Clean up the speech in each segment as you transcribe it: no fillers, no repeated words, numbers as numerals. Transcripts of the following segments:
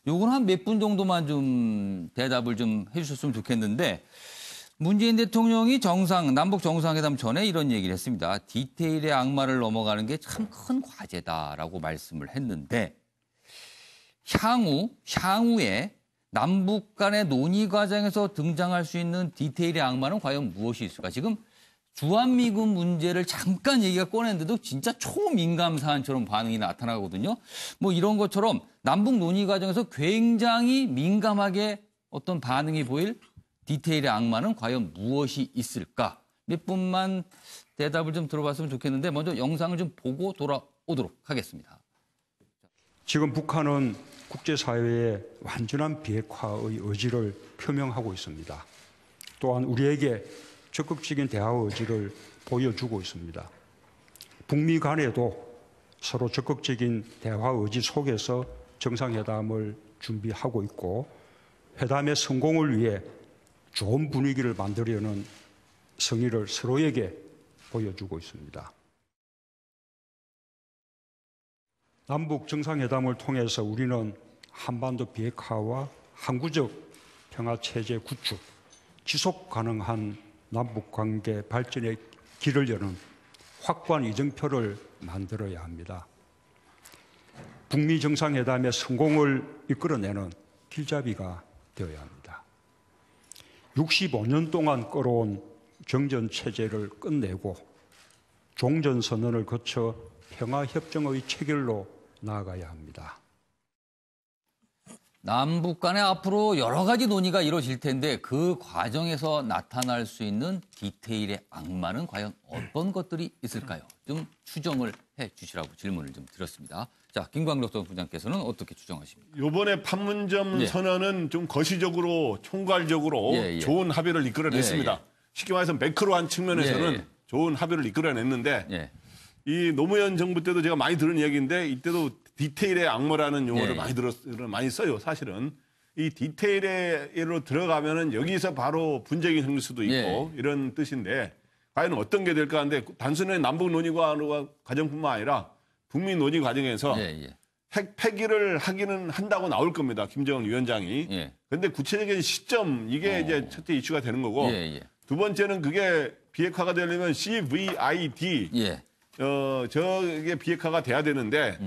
요건 한 몇 분 정도만 좀 대답을 좀 해주셨으면 좋겠는데 문재인 대통령이 남북 정상회담 전에 이런 얘기를 했습니다. 디테일의 악마를 넘어가는 게 참 큰 과제다라고 말씀을 했는데 향후에 남북 간의 논의 과정에서 등장할 수 있는 디테일의 악마는 과연 무엇이 있을까? 지금 주한미군 문제를 잠깐 얘기가 꺼냈는데도 진짜 초민감 사안처럼 반응이 나타나거든요. 뭐 이런 것처럼 남북 논의 과정에서 굉장히 민감하게 어떤 반응이 보일 디테일의 악마는 과연 무엇이 있을까? 몇 분만 대답을 좀 들어봤으면 좋겠는데 먼저 영상을 좀 보고 돌아오도록 하겠습니다. 지금 북한은 국제사회의 완전한 비핵화의 의지를 표명하고 있습니다. 또한 우리에게 적극적인 대화 의지를 보여주고 있습니다. 북미 간에도 서로 적극적인 대화 의지 속에서 정상회담을 준비하고 있고 회담의 성공을 위해 좋은 분위기를 만들려는 성의를 서로에게 보여주고 있습니다. 남북 정상회담을 통해서 우리는 한반도 비핵화와 항구적 평화체제 구축, 지속 가능한 남북관계 발전의 길을 여는 확고한 이정표를 만들어야 합니다. 북미 정상회담의 성공을 이끌어내는 길잡이가 되어야 합니다. 65년 동안 끌어온 정전체제를 끝내고 종전선언을 거쳐 평화협정의 체결로 나아가야 합니다. 남북 간에 앞으로 여러 가지 논의가 이루어질 텐데 그 과정에서 나타날 수 있는 디테일의 악마는 과연 어떤 것들이 있을까요? 좀 추정을 해 주시라고 질문을 좀 드렸습니다. 자, 김광록 부장께서는 어떻게 추정하십니까? 이번에 판문점 선언은 좀 거시적으로 총괄적으로 좋은 합의를 이끌어냈습니다. 쉽게 말해서 매크로한 측면에서는 좋은 합의를 이끌어냈는데 이 노무현 정부 때도 제가 많이 들은 이야기인데 이때도 디테일의 악마라는 용어를 많이 써요. 사실은 이 디테일로 들어가면은 여기서 바로 분쟁이 생길 수도 있고 이런 뜻인데 과연 어떤 게 될까 하는데 단순히 남북 논의 과정뿐만 아니라 북미 논의 과정에서 핵 폐기를 하기는 한다고 나올 겁니다. 김정은 위원장이. 그런데 구체적인 시점 이게 이제 첫째 이슈가 되는 거고 두 번째는 그게 비핵화가 되려면 CVID 저게 비핵화가 돼야 되는데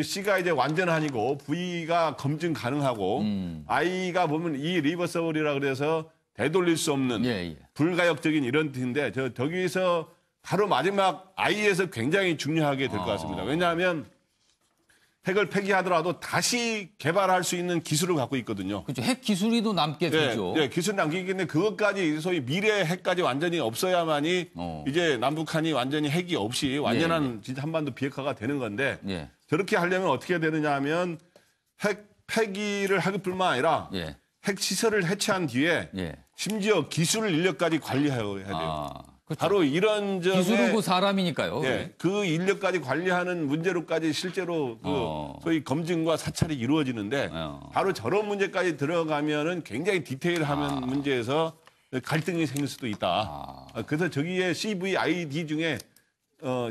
C가 이제 완전한이고 V가 검증 가능하고 I가 보면 이 리버서블이라 그래서 되돌릴 수 없는 불가역적인 이런 뜻인데 저기서 바로 마지막 I에서 굉장히 중요하게 될 것 같습니다. 왜냐하면 핵을 폐기하더라도 다시 개발할 수 있는 기술을 갖고 있거든요. 그렇죠. 핵 기술이도 남게 되죠. 기술 남기기 때문에 그것까지 소위 미래 핵까지 완전히 없어야만이 이제 남북한이 완전히 핵이 없이 완전한 진짜 한반도 비핵화가 되는 건데 저렇게 하려면 어떻게 해야 되느냐 하면 핵 폐기를 하기 뿐만 아니라 핵 시설을 해체한 뒤에 심지어 기술 인력까지 관리해야 돼요. 그렇죠. 바로 이런 점에 기술은 그 사람이니까요. 그 인력까지 관리하는 문제로까지 실제로 그 소위 검증과 사찰이 이루어지는데 바로 저런 문제까지 들어가면은 굉장히 디테일하면 문제에서 갈등이 생길 수도 있다. 그래서 저기에 CVID 중에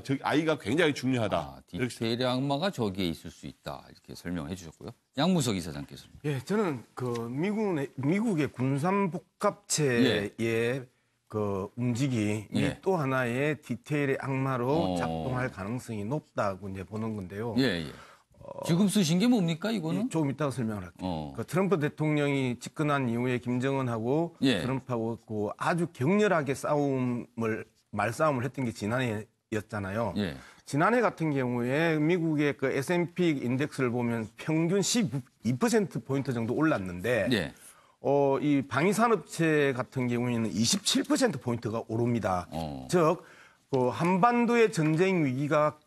저기 I가 굉장히 중요하다. 디테일의 악마가 저기에 있을 수 있다. 이렇게 설명해 주셨고요. 양무석 이사장께서는. 저는 그 미국의 군산 복합체의 그 움직임이 또 하나의 디테일의 악마로 작동할 가능성이 높다고 이제 보는 건데요. 지금 쓰신 게 뭡니까, 이거는? 조금 이따가 설명을 할게요. 그 트럼프 대통령이 집권한 이후에 김정은하고 트럼프하고 그 아주 격렬하게 말싸움을 했던 게 지난해였잖아요. 지난해 같은 경우에 미국의 그 S&P 인덱스를 보면 평균 12%포인트 정도 올랐는데 이 방위산업체 같은 경우에는 27%포인트가 오릅니다. 즉, 그 한반도의 전쟁 위기가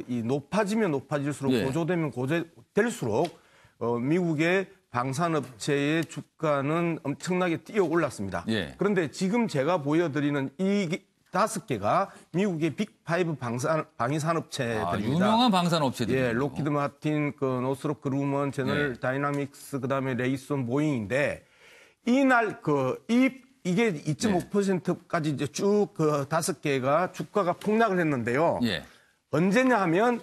이 높아지면 높아질수록 고조되면 고조될수록 미국의 방산업체의 주가는 엄청나게 뛰어 올랐습니다. 그런데 지금 제가 보여드리는 이 5개가 미국의 빅5 방위산업체들입니다. 유명한 방산업체들. 록히드 마틴, 노스롭 그루먼, 제너럴 다이나믹스, 그다음에 레이손, 보잉인데 이날 이게 2.5%까지 이제 쭉 그 5개가 주가가 폭락을 했는데요. 언제냐 하면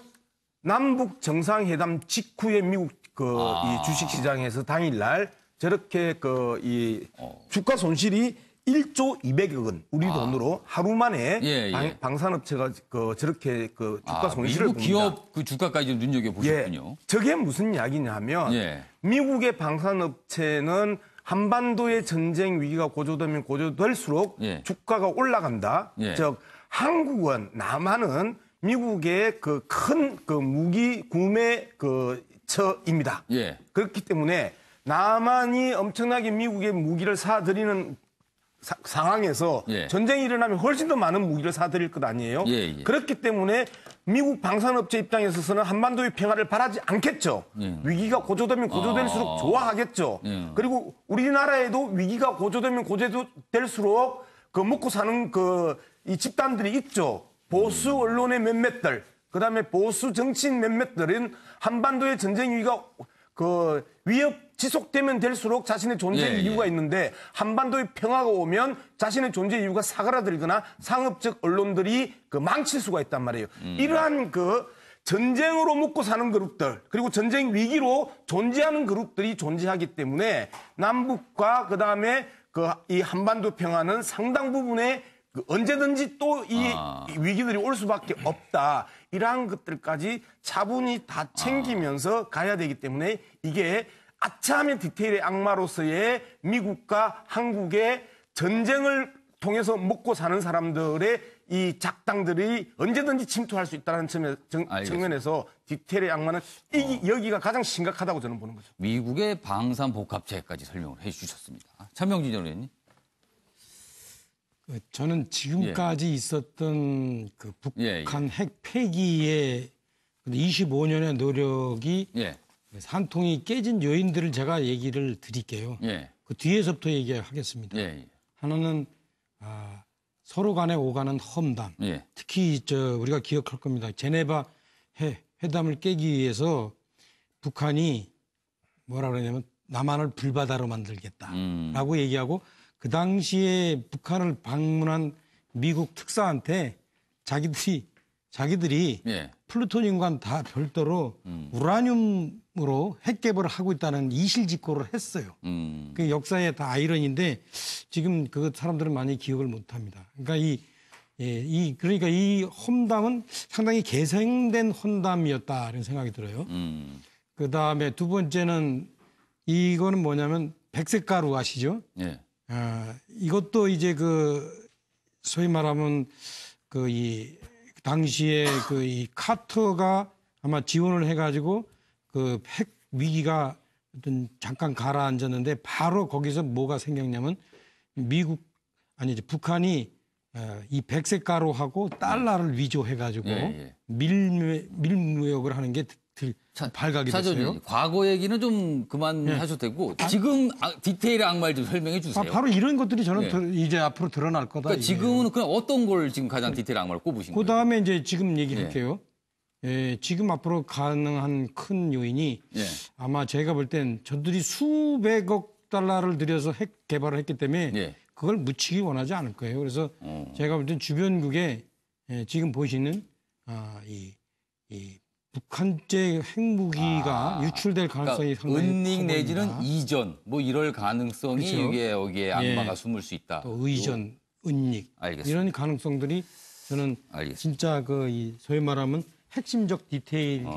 남북 정상회담 직후에 미국 이 주식시장에서 당일날 저렇게 이 주가 손실이 1조 200억 원 우리 돈으로 하루 만에 방산업체가 저렇게 주가 손실을 미국 봅니다. 기업 그 주가까지 좀 눈여겨보셨군요. 저게 무슨 이야기냐면 미국의 방산업체는 한반도의 전쟁 위기가 고조되면 고조될수록 주가가 올라간다. 즉 한국은 남한은 미국의 큰 무기 구매 처입니다. 그렇기 때문에 남한이 엄청나게 미국의 무기를 사들이는 상황에서 전쟁이 일어나면 훨씬 더 많은 무기를 사들일 것 아니에요. 그렇기 때문에 미국 방산업체 입장에 있어서는 한반도의 평화를 바라지 않겠죠. 위기가 고조되면 고조될수록 좋아하겠죠. 그리고 우리나라에도 위기가 고조되면 고조될수록 먹고 사는 이 집단들이 있죠. 보수 언론의 몇몇들, 그다음에 보수 정치인 몇몇들은 한반도의 전쟁 위기가 위협 지속되면 될수록 자신의 존재 이유가 있는데 한반도의 평화가 오면 자신의 존재 이유가 사그라들거나 상업적 언론들이 망칠 수가 있단 말이에요. 이러한 전쟁으로 먹고 사는 그룹들 그리고 전쟁 위기로 존재하는 그룹들이 존재하기 때문에 남북과 그다음에 이 한반도 평화는 상당 부분에 언제든지 또 이 위기들이 올 수밖에 없다. 이러한 것들까지 차분히 다 챙기면서 가야 되기 때문에 이게 아차하면 디테일의 악마로서의 미국과 한국의 전쟁을 통해서 먹고 사는 사람들의 이 작당들이 언제든지 침투할 수 있다는 측면에서 디테일의 악마는 여기가 가장 심각하다고 저는 보는 거죠. 미국의 방산복합체까지 설명을 해 주셨습니다. 차명진 전 의원님. 저는 지금까지 있었던 북한 핵 폐기의 25년의 노력이 산통이 깨진 요인들을 제가 얘기를 드릴게요. 그 뒤에서부터 얘기하겠습니다. 하나는 서로 간에 오가는 험담. 특히 우리가 기억할 겁니다. 제네바 회담을 깨기 위해서 북한이 뭐라 그러냐면 남한을 불바다로 만들겠다라고 얘기하고 그 당시에 북한을 방문한 미국 특사한테 자기들이 플루토늄과 다 별도로 우라늄으로 핵 개발을 하고 있다는 이실직고를 했어요. 그 역사의 다 아이러니인데 지금 그 사람들은 많이 기억을 못합니다. 그러니까 그러니까 이 험담은 상당히 개성된 험담이었다 이런 생각이 들어요. 그 다음에 두 번째는 이거는 뭐냐면 백색가루 아시죠? 이것도 이제 소위 말하면 이 당시에 이 카터가 아마 지원을 해가지고 핵 위기가 어떤 잠깐 가라앉았는데 바로 거기서 뭐가 생겼냐면 북한이 이 백색가루하고 달러를 위조해가지고 밀무역을 하는 게 발각이 됐어요. 과거 얘기는 좀 그만하셔도 되고 지금 디테일의 악마를 좀 설명해 주세요. 바로 이런 것들이 저는 이제 앞으로 드러날 거다. 그러니까 지금은 그냥 어떤 걸 지금 가장 디테일의 악마를 꼽으신 거예요? 그다음에 이제 지금 얘기할게요. 지금 앞으로 가능한 큰 요인이 아마 제가 볼 땐 저들이 수백억 달러를 들여서 핵 개발을 했기 때문에 그걸 묻히기 원하지 않을 거예요. 그래서 제가 볼 땐 주변국에 지금 보시는 이 북한제 핵무기가 유출될 가능성이 상당히 은닉 내지는 이전 뭐 이럴 가능성이 여기에 악마가 숨을 수 있다. 또 의전, 은닉 이런 가능성들이 저는 진짜 이 소위 말하면 핵심적 디테일,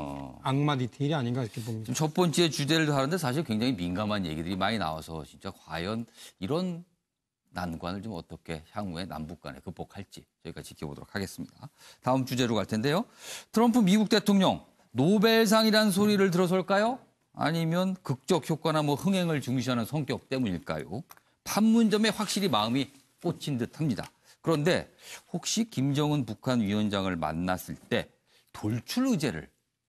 악마 디테일이 아닌가 이렇게 봅니다. 첫 번째 주제를 하는데 사실 굉장히 민감한 얘기들이 많이 나와서 진짜 과연 이런 난관을 좀 어떻게 향후에 남북 간에 극복할지 저희가 지켜보도록 하겠습니다. 다음 주제로 갈 텐데요. 트럼프 미국 대통령 노벨상이라는 소리를 들어설까요? 아니면 극적 효과나 흥행을 중시하는 성격 때문일까요? 판문점에 확실히 마음이 꽂힌 듯합니다. 그런데 혹시 김정은 북한 위원장을 만났을 때 돌출 의제를